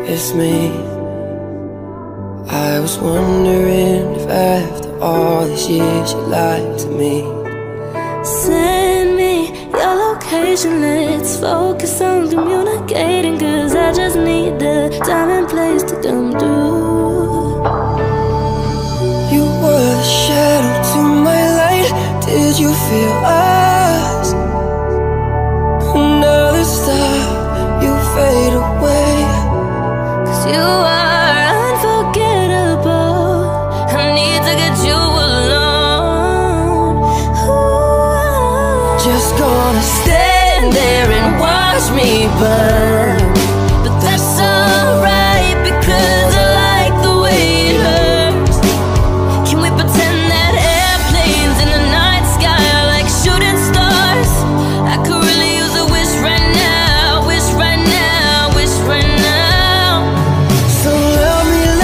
it's me. I was wondering if after all these years you'd like to meet. Send me your location, let's focus on communicating, cause I just need the time and place to come through. You were the shadow to my light, did you feel us? Another star, you fade away. Cause you are unforgettable, I need to get you alone. Ooh. Just gonna stand there and watch me burn.